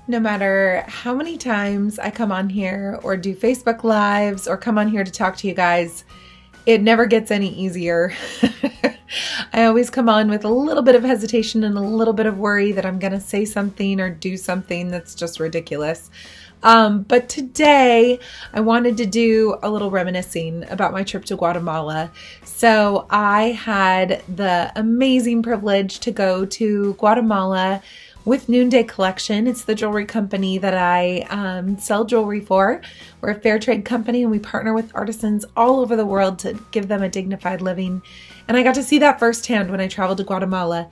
No matter how many times I come on here or do Facebook Lives or come on here to talk to you guys, it never gets any easier. I always come on with a little bit of hesitation and a little bit of worry that I'm going to say something or do something that's just ridiculous. But today I wanted to do a little reminiscing about my trip to Guatemala. So I had the amazing privilege to go to Guatemala with Noonday Collection. It's the jewelry company that I sell jewelry for. We're a fair trade company and we partner with artisans all over the world to give them a dignified living. And I got to see that firsthand when I traveled to Guatemala.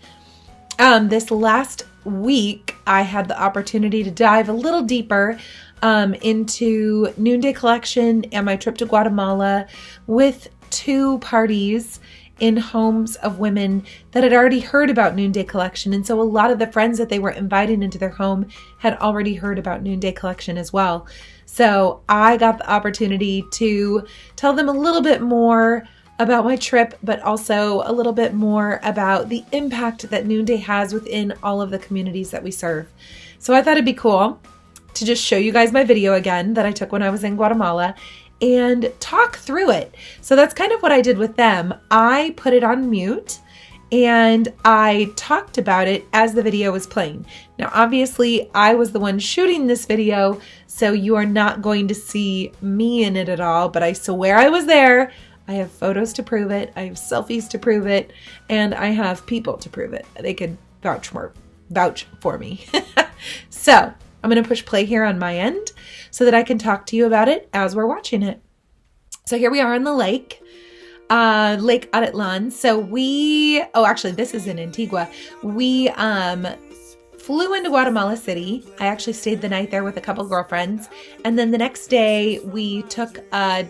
This last week, I had the opportunity to dive a little deeper into Noonday Collection and my trip to Guatemala with two parties in homes of women that had already heard about Noonday Collection. And so a lot of the friends that they were inviting into their home had already heard about Noonday Collection as well. So I got the opportunity to tell them a little bit more about my trip, but also a little bit more about the impact that Noonday has within all of the communities that we serve. So I thought it'd be cool to just show you guys my video again that I took when I was in Guatemala and talk through it. So that's kind of what I did with them. I put it on mute and I talked about it as the video was playing. Now, obviously, I was the one shooting this video, so you are not going to see me in it at all, but I swear I was there. I have photos to prove it, I have selfies to prove it, and I have people to prove it. They could vouch for me. So I'm going to push play here on my end so that I can talk to you about it as we're watching it. So here we are on the lake, Lake Atitlan. So actually this is in Antigua. We flew into Guatemala City. I actually stayed the night there with a couple girlfriends. And then the next day we took a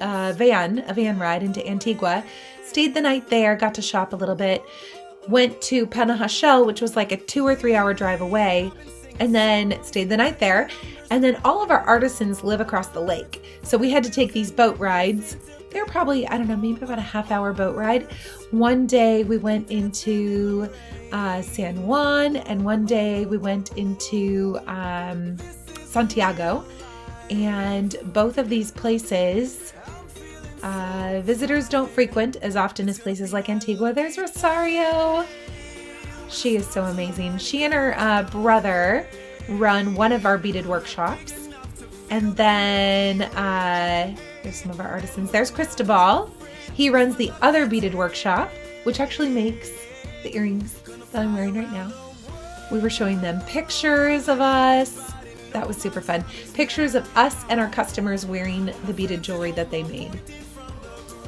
van ride into Antigua, stayed the night there, got to shop a little bit, went to Panajachel, which was like a 2 or 3 hour drive away, and then stayed the night there. And then all of our artisans live across the lake. So we had to take these boat rides. They're probably, I don't know, maybe about a half-hour boat ride. One day we went into San Juan, and one day we went into Santiago. And both of these places, visitors don't frequent as often as places like Antigua. There's Rosario. She is so amazing. She and her brother run one of our beaded workshops. And then there's some of our artisans. There's Cristobal. He runs the other beaded workshop, which actually makes the earrings that I'm wearing right now. We were showing them pictures of us. That was super fun. Pictures of us and our customers wearing the beaded jewelry that they made.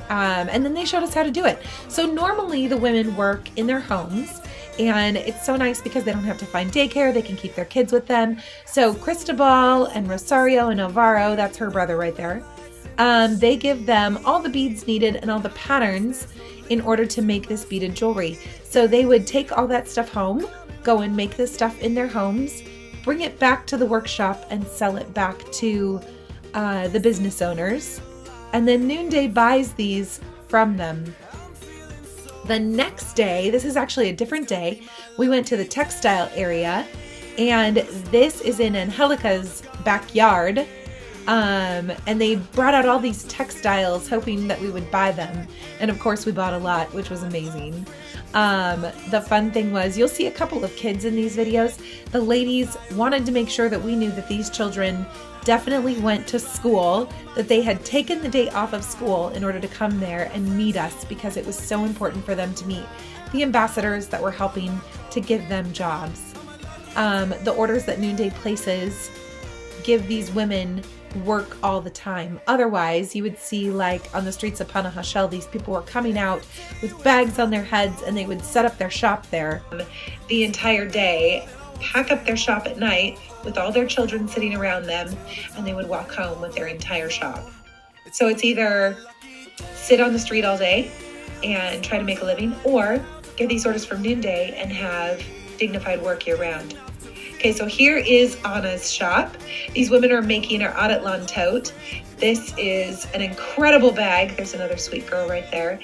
And then they showed us how to do it. So normally the women work in their homes, and it's so nice because they don't have to find daycare. They can keep their kids with them. So Cristobal and Rosario and Alvaro, that's her brother right there, they give them all the beads needed and all the patterns in order to make this beaded jewelry. So they would take all that stuff home, go and make this stuff in their homes, bring it back to the workshop and sell it back to the business owners. And then Noonday buys these from them. The next day, this is actually a different day, we went to the textile area, and this is in Angelica's backyard. And they brought out all these textiles hoping that we would buy them. And of course we bought a lot, which was amazing. The fun thing was, you'll see a couple of kids in these videos. The ladies wanted to make sure that we knew that these children definitely went to school, that they had taken the day off of school in order to come there and meet us, because it was so important for them to meet the ambassadors that were helping to give them jobs. The orders that Noonday places give these women work all the time. Otherwise, you would see, like on the streets of Panajachel, these people were coming out with bags on their heads and they would set up their shop there the entire day, pack up their shop at night with all their children sitting around them, and they would walk home with their entire shop. So it's either sit on the street all day and try to make a living, or get these orders from Noonday and have dignified work year round. Okay, so here is Anna's shop. These women are making our Atitlan tote. This is an incredible bag. There's another sweet girl right there.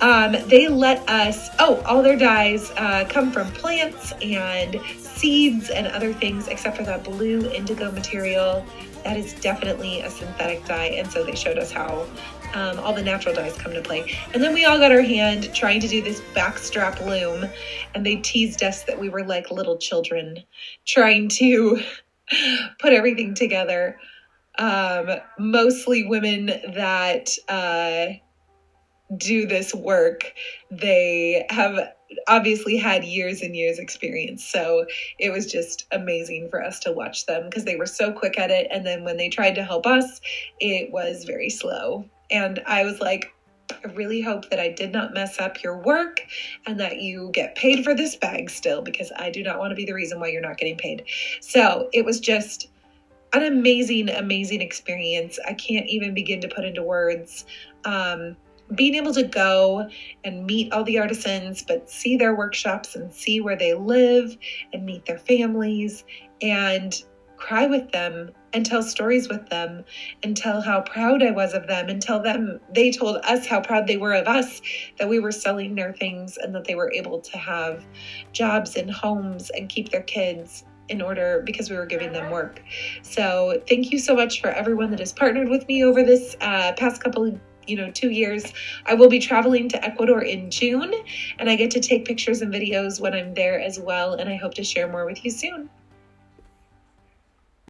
They let us, all their dyes come from plants and seeds and other things, except for that blue indigo material. That is definitely a synthetic dye. And so they showed us how all the natural dyes come to play. And then we all got our hand trying to do this backstrap loom, and they teased us that we were like little children trying to put everything together. Mostly women that do this work, they have obviously had years and years experience. So it was just amazing for us to watch them because they were so quick at it. And then when they tried to help us, it was very slow. And I was like, I really hope that I did not mess up your work and that you get paid for this bag still, because I do not want to be the reason why you're not getting paid. So it was just an amazing, amazing experience. I can't even begin to put into words. Being able to go and meet all the artisans, but see their workshops and see where they live and meet their families and cry with them and tell stories with them and tell how proud I was of them and tell them, they told us how proud they were of us, that we were selling their things and that they were able to have jobs and homes and keep their kids in order because we were giving them work. So thank you so much for everyone that has partnered with me over this past couple 2 years. I will be traveling to Ecuador in June, and I get to take pictures and videos when I'm there as well, and I hope to share more with you soon.